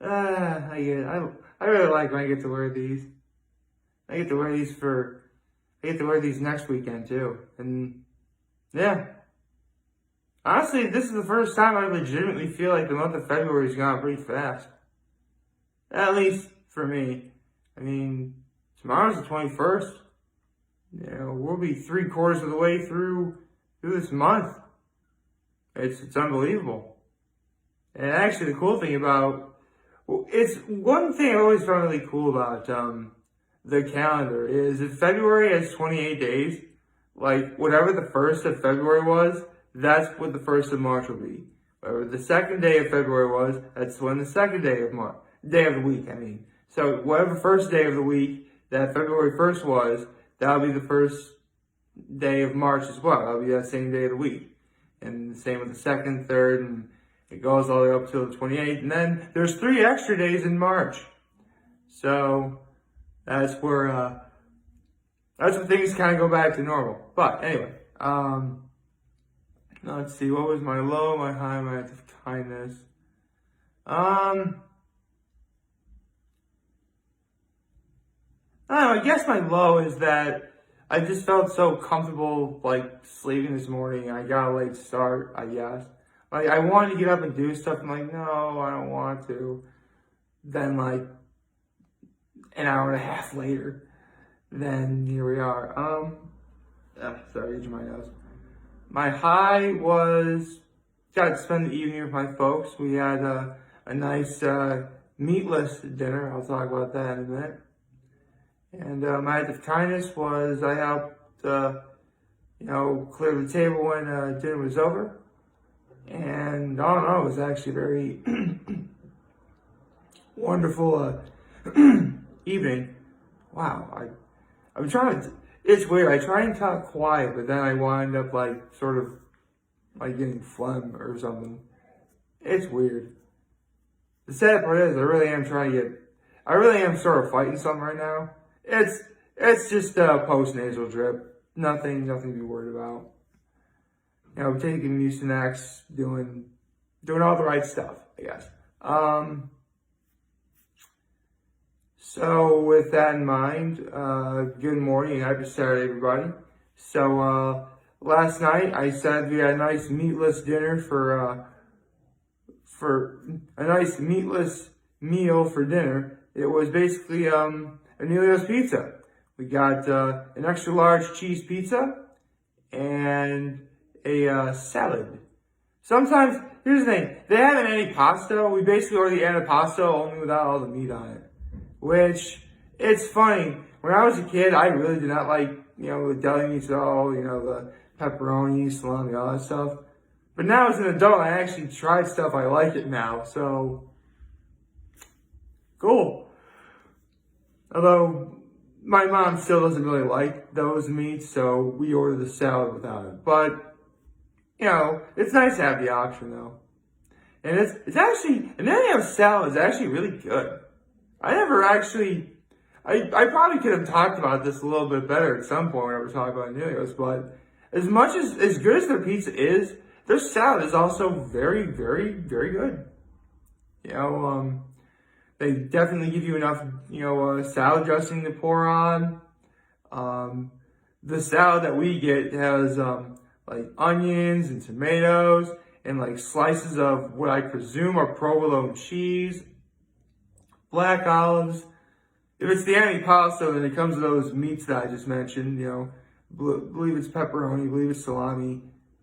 I really like when I get to wear these. I get to wear these next weekend too. And yeah, honestly, this is the first time I legitimately feel like the month of February has gone pretty fast. At least for me. I mean, tomorrow's the 21st. We'll be 3/4 of the way through this month. It's unbelievable. And actually, the cool thing about, well, it's one thing I've always found really cool about the calendar is if February has 28 days, like whatever the 1st of February was, that's what the 1st of March will be. Whatever the 2nd day of February was, that's when the 2nd day of the week, I mean. So whatever first day of the week that February 1st was, that'll be the first day of March as well. That'll be that same day of the week. And the same with the 2nd, 3rd, and it goes all the way up till the 28th. And then there's 3 extra days in March. So that's where things kind of go back to normal. But anyway, let's see, what was my low, my high, my act of kindness? I don't know, I guess my low is that I just felt so comfortable, like, sleeping this morning. I got a late start, I guess. Like, I wanted to get up and do stuff. I'm like, no, I don't want to. Then, like, an hour and a half later, then here we are. Sorry, itching my nose. My high was, got to spend the evening with my folks. We had a nice meatless dinner. I'll talk about that in a minute. And my act of kindness was I helped, clear the table when dinner was over. And I don't know, it was actually a very wonderful evening. Wow, I'm trying to, it's weird. I try and talk quiet, but then I wind up like sort of like getting phlegm or something. It's weird. The sad part is I really am sort of fighting something right now. It's just a post-nasal drip. Nothing to be worried about. Taking Mucinex, doing all the right stuff, I guess. So with that in mind, good morning and happy Saturday, everybody. So last night I said we had a nice meatless dinner for a nice meatless meal for dinner. It was basically Emilio's Pizza. We got an extra large cheese pizza and a salad. Sometimes, here's the thing, they have an antipasto. We basically order the antipasto only without all the meat on it. Which, it's funny, when I was a kid, I really did not like, the deli meats at all, the pepperoni, salami, all that stuff. But now as an adult, I actually tried stuff, I like it now, so, cool. Although, my mom still doesn't really like those meats, so we order the salad without it. But, it's nice to have the option though. And it's actually, and then they have salad is actually really good. I probably could have talked about this a little bit better at some point when I was talking about Emilio's, but as good as their pizza is, their salad is also very, very, very good. They definitely give you enough, salad dressing to pour on. The salad that we get has, like onions and tomatoes and like slices of what I presume are provolone cheese, black olives. If it's the antipasto, then it comes with those meats that I just mentioned, believe it's pepperoni, believe it's salami,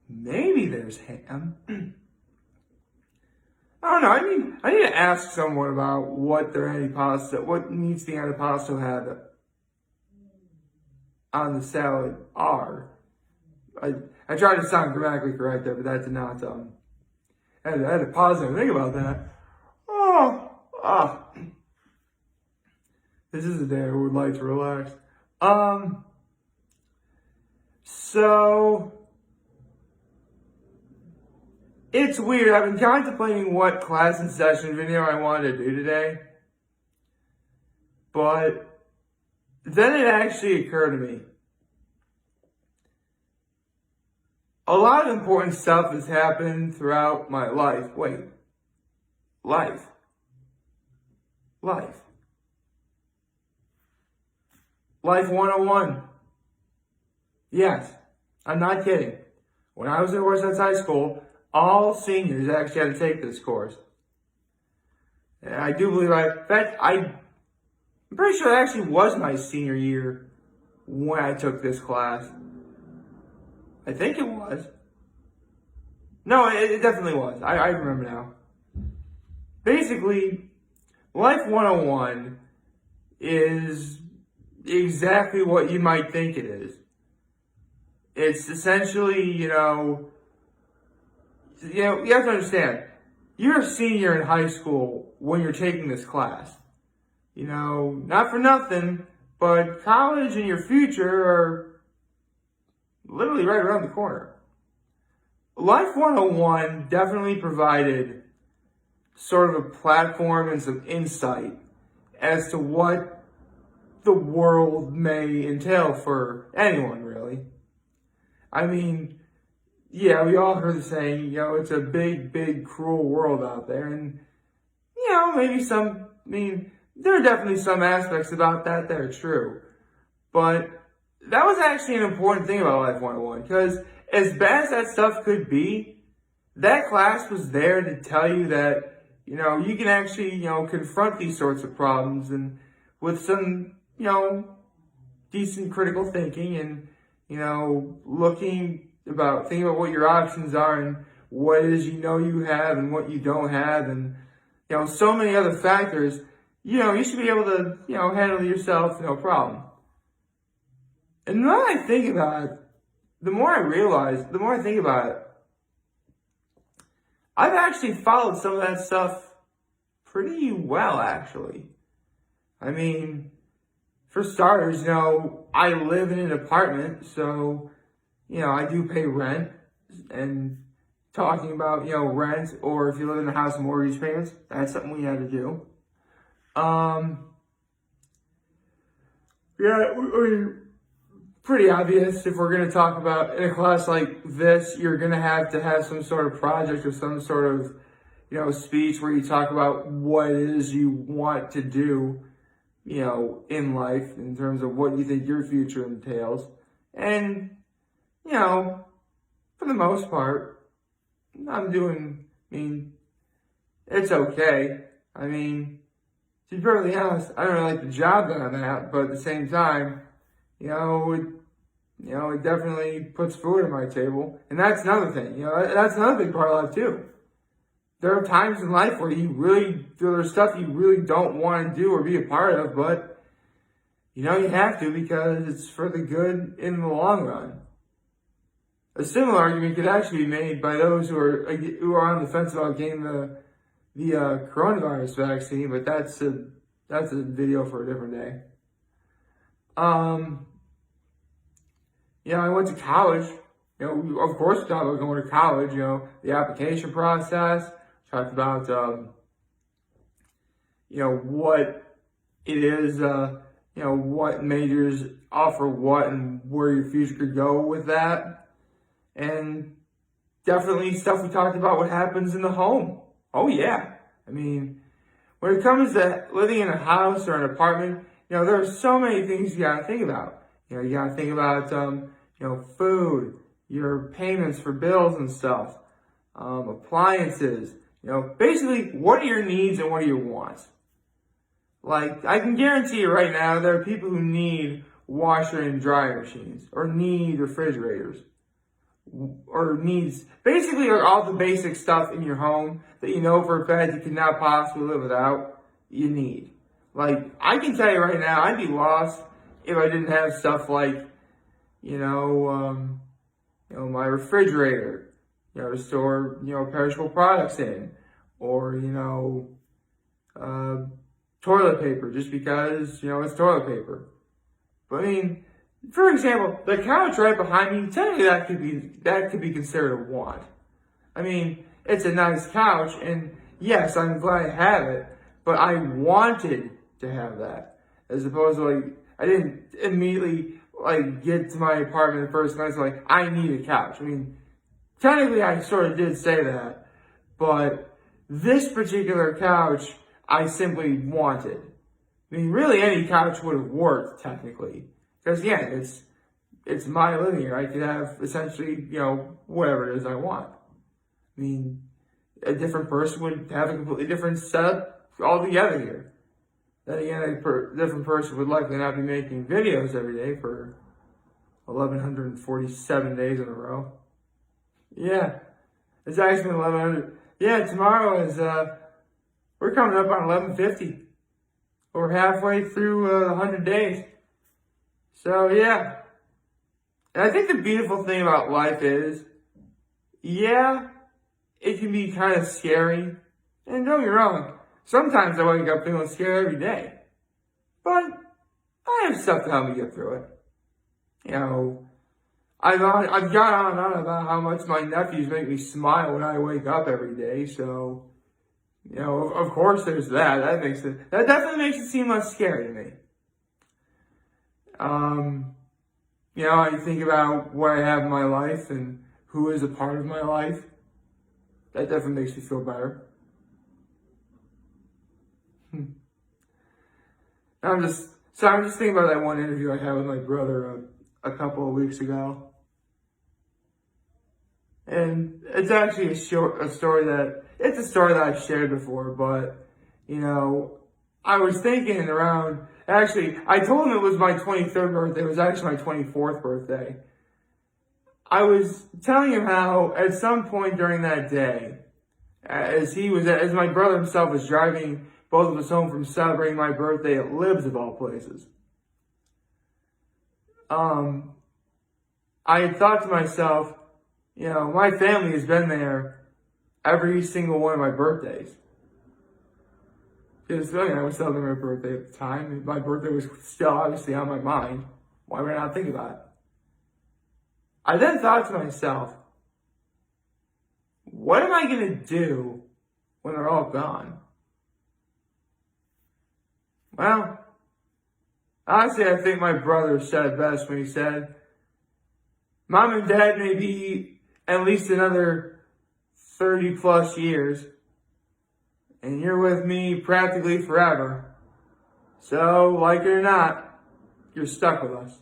maybe there's ham. I don't know. I need to ask someone about what meats the antipasto have on the salad are. I tried to sound grammatically correct there, but that did not, I had to pause and think about that. This is a day I would like to relax. So, it's weird. I've been contemplating what class and session video I wanted to do today. But then it actually occurred to me. A lot of important stuff has happened throughout my life. Life. life. Life 101. Yes, I'm not kidding. When I was in Horseheads High School, all seniors actually had to take this course. And I do believe in fact, I'm pretty sure it actually was my senior year when I took this class. I think it was. No, it definitely was. I remember now. Basically, Life 101 is exactly what you might think it is. It's essentially, you have to understand, you're a senior in high school when you're taking this class. Not for nothing, but college and your future are literally right around the corner. Life 101 definitely provided sort of a platform and some insight as to what the world may entail for anyone, really. I mean, yeah, we all heard the saying, it's a big, big, cruel world out there. And, there are definitely some aspects about that are true. But that was actually an important thing about Life 101, because as bad as that stuff could be, that class was there to tell you that, you can actually, confront these sorts of problems and with some, decent critical thinking and, thinking about what your options are and what it is you have and what you don't have and, so many other factors, you should be able to, handle yourself, no problem. And the more I think about it, the more I think about it, I've actually followed some of that stuff pretty well, actually. I mean, for starters, I live in an apartment, so, I do pay rent. And talking about, rent, or if you live in a house with mortgage payments, that's something we had to do. Pretty obvious if we're going to talk about in a class like this, you're going to have some sort of project or some sort of, speech where you talk about what it is you want to do, in life in terms of what you think your future entails. And, for the most part, it's okay. To be perfectly honest, I don't really like the job that I'm at, but at the same time, it definitely puts food on my table. And that's another thing, that's another big part of life too. There are times in life where there's stuff you really don't want to do or be a part of, but, you have to because it's for the good in the long run. A similar argument could actually be made by those who are on the fence about getting the coronavirus vaccine, but that's a video for a different day. I went to college. Of course, we talked about going to college. The application process. Talked about what it is. What majors offer what and where your future could go with that. And definitely stuff we talked about what happens in the home. Oh yeah. When it comes to living in a house or an apartment, there are so many things you gotta think about. You gotta think about, food, your payments for bills and stuff, appliances, basically what are your needs and what are your wants? Like, I can guarantee you right now, there are people who need washer and dryer machines or need refrigerators. Or needs, basically are all the basic stuff in your home that for a fact you cannot possibly live without, you need. Like, I can tell you right now, I'd be lost if I didn't have stuff like, my refrigerator, to store, perishable products in, or, toilet paper, just because, it's toilet paper. But for example, the couch right behind me, technically that could be considered a want. It's a nice couch, and yes, I'm glad I have it, but I wanted to have that. As opposed to I didn't immediately get to my apartment the first night, so I need a couch. Technically I sort of did say that, but this particular couch, I simply wanted. I mean, really, any couch would have worked, technically. Because, again, it's my living here. I could have, essentially, whatever it is I want. I mean, a different person would have a completely different setup altogether here. Then again, a different person would likely not be making videos every day for 1,147 days in a row. Yeah, it's actually 1,100. Yeah, tomorrow is, we're coming up on 1150. We're halfway through 100 days. So, yeah. And I think the beautiful thing about life is, yeah, it can be kind of scary. And don't get me wrong, sometimes I wake up feeling scared every day. But I have stuff to help me get through it. I've gone on and on about how much my nephews make me smile when I wake up every day. So, of course there's that. That definitely makes it seem less scary to me. I think about what I have in my life and who is a part of my life. That definitely makes me feel better. I'm just thinking about that one interview I had with my brother a couple of weeks ago. And it's actually a story that I've shared before, but, I was thinking around, actually, I told him it was my 23rd birthday. It was actually my 24th birthday. I was telling him how at some point during that day, as my brother himself was driving both of us home from celebrating my birthday at Libs of all places, I had thought to myself, my family has been there every single one of my birthdays. Because I was celebrating my birthday at the time, and my birthday was still obviously on my mind. Why would I not think about it? I then thought to myself, what am I going to do when they're all gone? Well, honestly, I think my brother said it best when he said, Mom and Dad may be at least another 30 plus years, and you're with me practically forever. So, like it or not, you're stuck with us.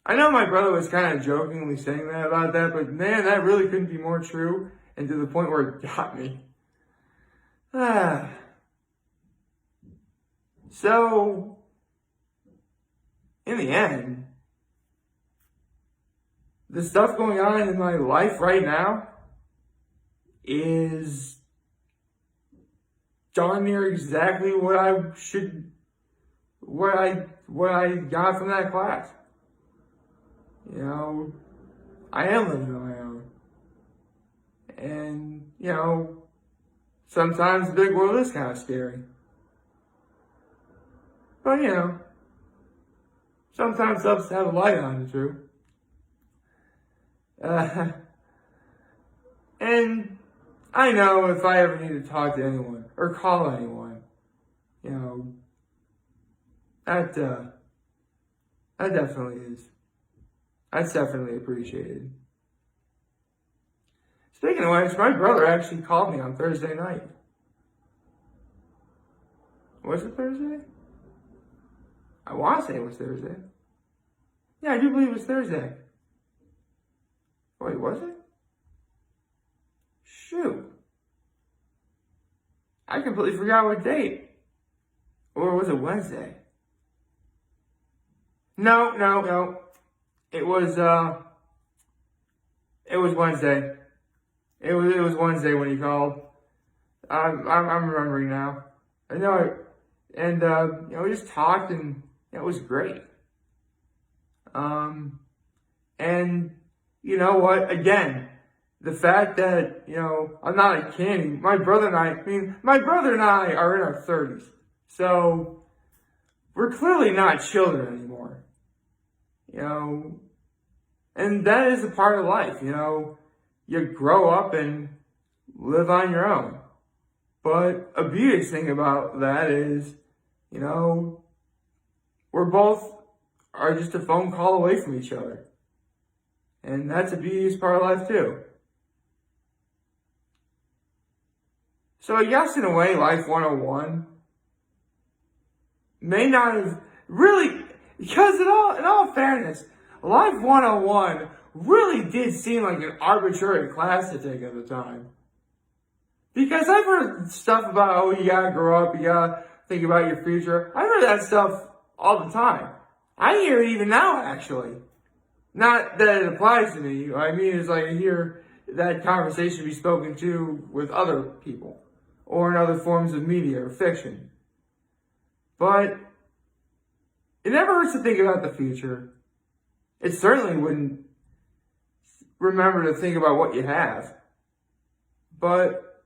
I know my brother was kind of jokingly saying that about that, but man, that really couldn't be more true, and to the point where it got me. So, in the end, the stuff going on in my life right now is darn near exactly what I got from that class. I am living on my own. And, sometimes the big world is kind of scary. But, sometimes it helps to have a light on, too. And I know if I ever need to talk to anyone or call anyone, that definitely is. That's definitely appreciated. Speaking of which, my brother actually called me on Thursday night. Was it Thursday? I want to say it was Thursday. Yeah, I do believe it was Thursday. Wait, was it? Shoot. I completely forgot what date. Or was it Wednesday? No. It was Wednesday. It was Wednesday when he called. I'm remembering now. I know it, and we just talked, and it was great. And you know what? Again, the fact that I'm not a candy. My brother and I are in our 30s, so we're clearly not children anymore. And that is a part of life. You grow up and live on your own. But a beautiful thing about that is, we're both are just a phone call away from each other. And that's a beautiful part of life too. So I guess in a way, Life 101 may not have really, because in all fairness, Life 101 really did seem like an arbitrary class to take at the time. Because I've heard stuff about, oh, you gotta grow up, you gotta think about your future. I've heard that stuff all the time. I hear it even now, actually. Not that it applies to me. What I mean is, like, I hear that conversation be spoken to with other people, or in other forms of media or fiction. But it never hurts to think about the future. It certainly wouldn't remember to think about what you have. But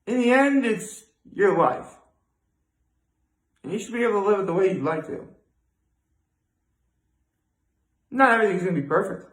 in the end, it's your life. And you should be able to live it the way you'd like to. Not everything's going to be perfect.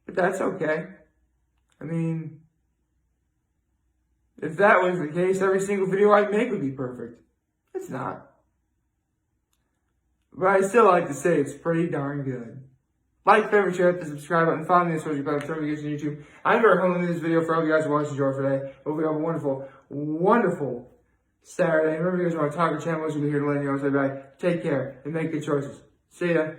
But that's okay. I mean, if that was the case, every single video I make would be perfect. It's not. But I still like to say it's pretty darn good. Like, favorite, share, hit the subscribe button, follow me on social media, turn notifications on YouTube. I'm very humble in this video for all you guys who watched and enjoy today. Hope you have a wonderful, wonderful Saturday. Remember, if you guys want to talk or channel, we'll be here to let you know. So, bye. Take care and make good choices. See ya.